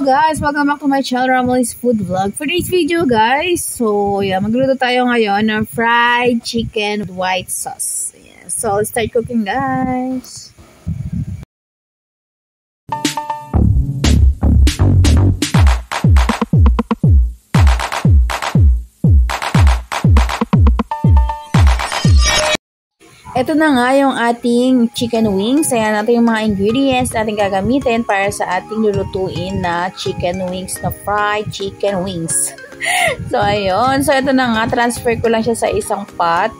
Hello guys! Welcome back to my channel, Rameli's Food Vlog. For this video guys, magluto tayo ngayon ng fried chicken with white sauce. Yeah, so let's start cooking guys. Ito na nga yung ating chicken wings. Ayan natin yung mga ingredients natin gagamitin para sa ating lulutuin na chicken wings, na fried chicken wings. So, ayun. So, ito na nga. Transfer ko lang siya sa isang pot.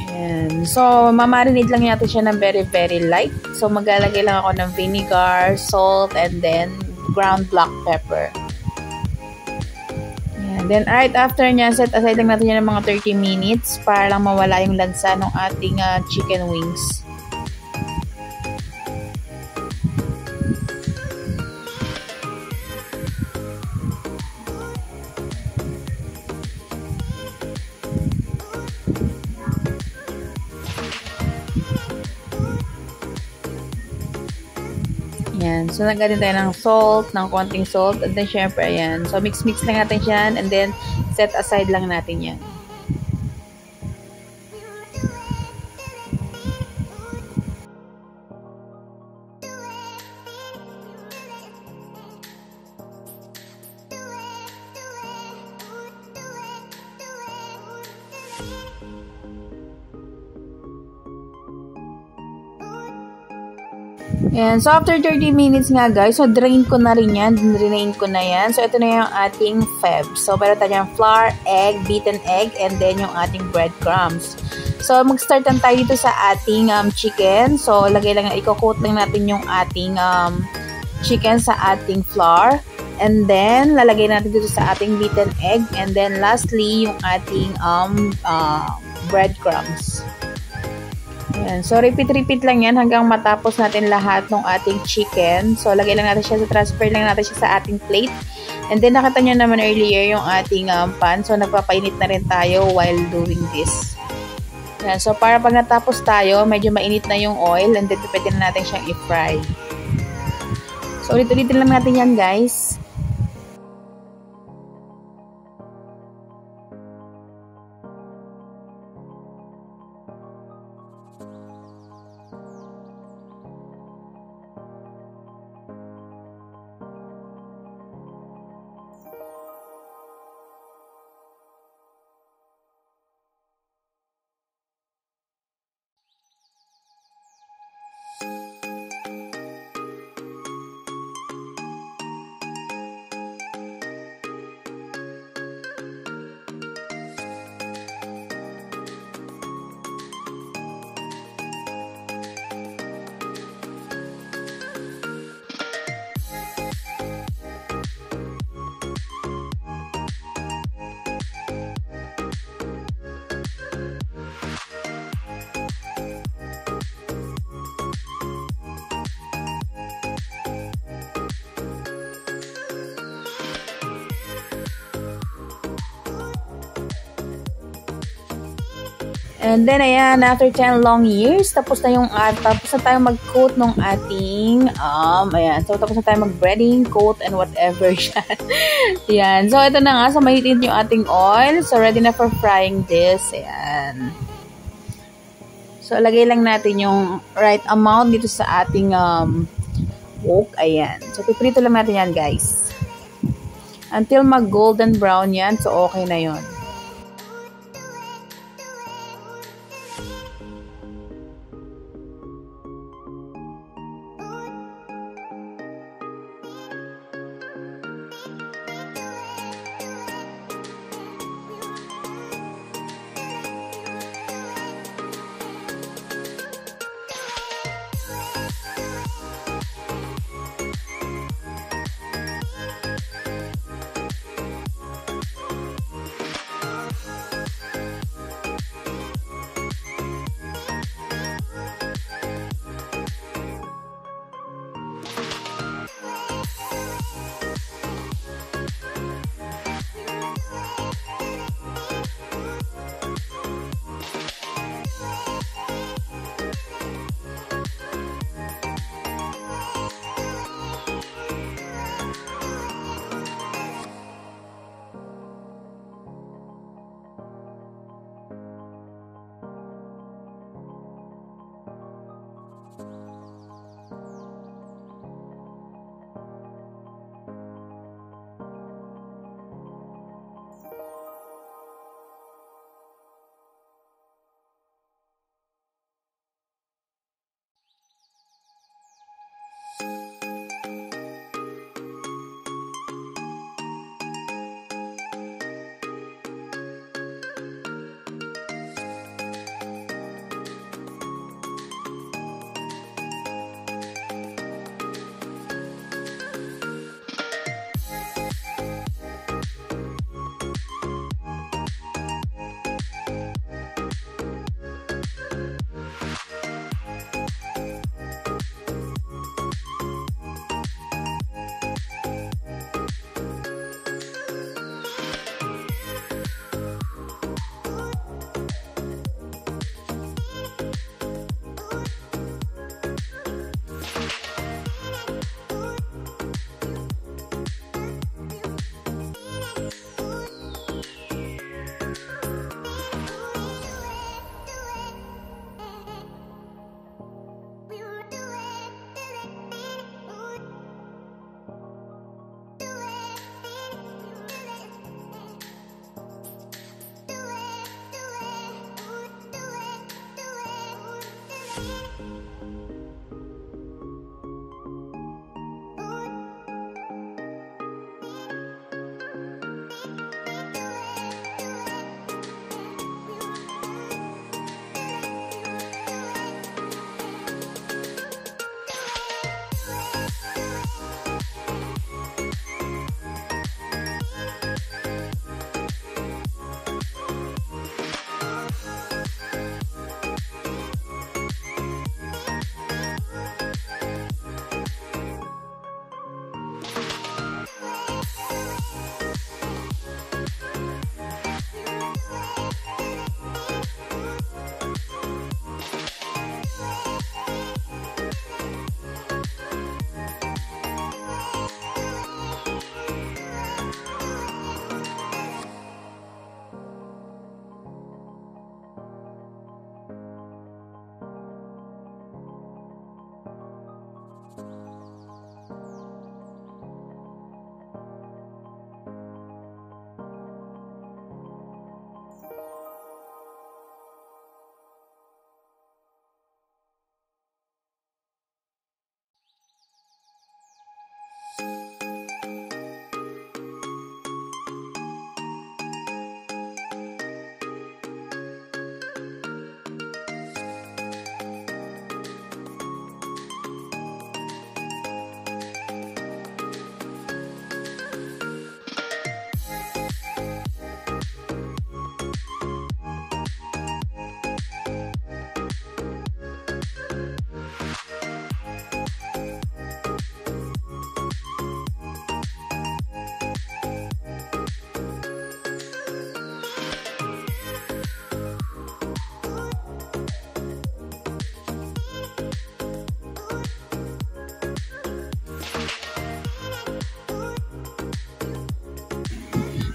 Ayan. So, mamarinate lang natin siya ng very, very light. So, maglalagay lang ako ng vinegar, salt, and then ground black pepper. Then, right after niya, set aside lang natin yan ng mga 30 minutes para lang mawala yung lansa ng ating chicken wings. Ayan. So, nagkatin tayo ng salt, ng konting salt. And then, syempre, ayan. So, mix-mix lang natin yan. And then, set aside lang natin yan. Ayan. So, after 30 minutes nga guys, so drain ko na rin yan. Drain ko na yan. So, ito na yung ating feb. So, meron tayo yung flour, egg, beaten egg, and then yung ating breadcrumbs. So, mag-start lang tayo dito sa ating chicken. So, i-coat lang natin yung ating chicken sa ating flour. And then, lalagay natin dito sa ating beaten egg. And then, lastly, yung ating breadcrumbs. Ayan. So, repeat lang yan hanggang matapos natin lahat ng ating chicken. So, lagay lang natin siya, transfer lang natin siya sa ating plate. And then, nakita nyo naman earlier yung ating pan. So, nagpapainit na rin tayo while doing this. Ayan. So, para pag natapos tayo, medyo mainit na yung oil. And then, pwede na natin siyang i-fry. So, ulit-ulitin lang natin yan, guys. And then, ayan, after 10 long years, tapos na tayo mag-coat ng ating, ayan, so tapos na tayo mag-breading, coat, and whatever yan. Ayan, so ito na nga, so mahitin yung ating oil, so ready na for frying this, ayan. So, lagay lang natin yung right amount dito sa ating, wok, ayan. So, piprito lang natin yan, guys. Until mag-golden brown yan, so okay na yon.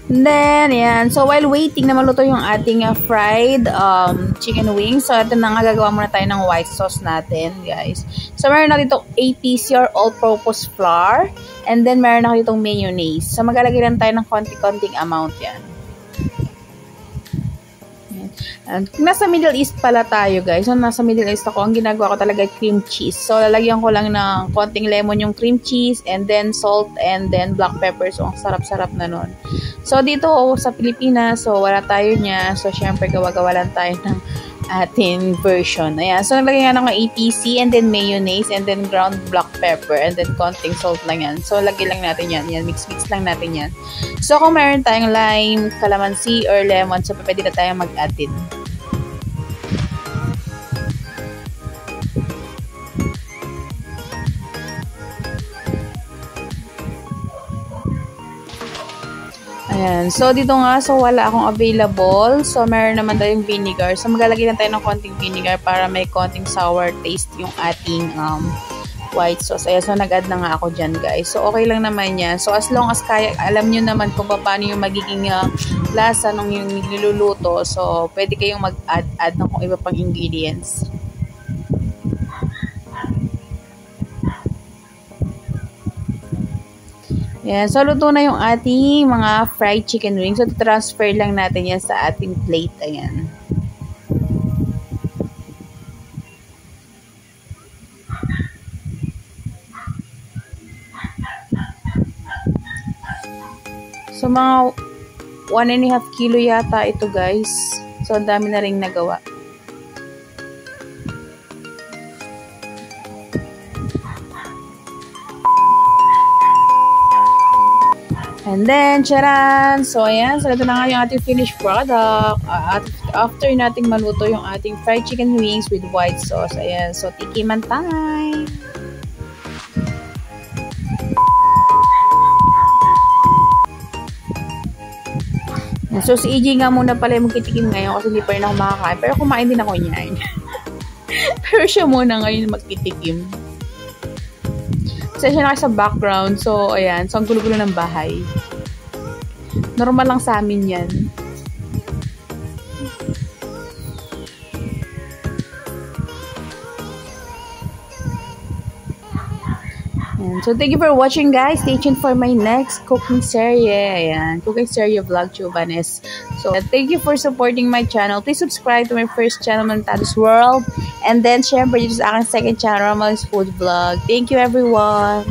And then, ayan. So, while waiting na maluto yung ating fried chicken wings, so, ito na nga, gagawa muna tayo ng white sauce natin, guys. So, meron na dito APC or all-purpose flour. And then, meron na ditong mayonnaise. So, maglalagay lang tayo ng konti-konting amount yan. And nasa Middle East pala tayo, guys. So, nasa Middle East ako, ang ginagawa ko talaga cream cheese. So, lalagyan ko lang ng konting lemon yung cream cheese, and then salt, and then black pepper. So, ang sarap-sarap na nun. So, dito sa Pilipinas, so, wala tayo niya. So, syempre, gawa-gawa lang tayo ng ating version. Ayan. So, naglagay nga ng APC, and then mayonnaise, and then ground black pepper, and then konting salt lang yan. So, lagay lang natin yan. Yan, mix-mix lang natin yan. So, kung meron tayong lime, calamansi, or lemon, so, pwede na tayong mag-add din. Ayan. So, dito nga, so wala akong available. So, meron naman tayong vinegar. So, maglalagay lang tayo ng konting vinegar para may konting sour taste yung ating white sauce. Ayan, so nag-add na nga ako dyan, guys. So, okay lang naman yan. So, as long as kaya, alam nyo naman kung paano yung magiging lasa nung yung niluluto. So, pwede kayong mag-add ng kung iba pang ingredients. Yan. So, luto na yung ating mga fried chicken wings. So, transfer lang natin yan sa ating plate. Ayan. So, mga 1.5 kilo yata ito, guys. So, ang dami na rin nagawa. And then, charan! So, ayan. So, ito na nga yung ating finished product. After nating maluto yung ating fried chicken wings with white sauce. Ayan. So, tikiman time! So, si EJ nga muna pala yung magkitikim ngayon kasi hindi pa rin ako makakain. Pero kumain din ako niyan. Pero siya muna ngayon magkitikim. Kasi siya na sa background. So, ayan. So, ang gulo-gulo ng bahay. Normal lang sa amin yan. So, thank you for watching, guys. Stay tuned for my next cooking series. Ayan. Cooking series vlog, Chubanes. So, thank you for supporting my channel. Please subscribe to my first channel, Mantados World. And then, syempre, dito sa aking second channel, Romal's Food Vlog. Thank you, everyone.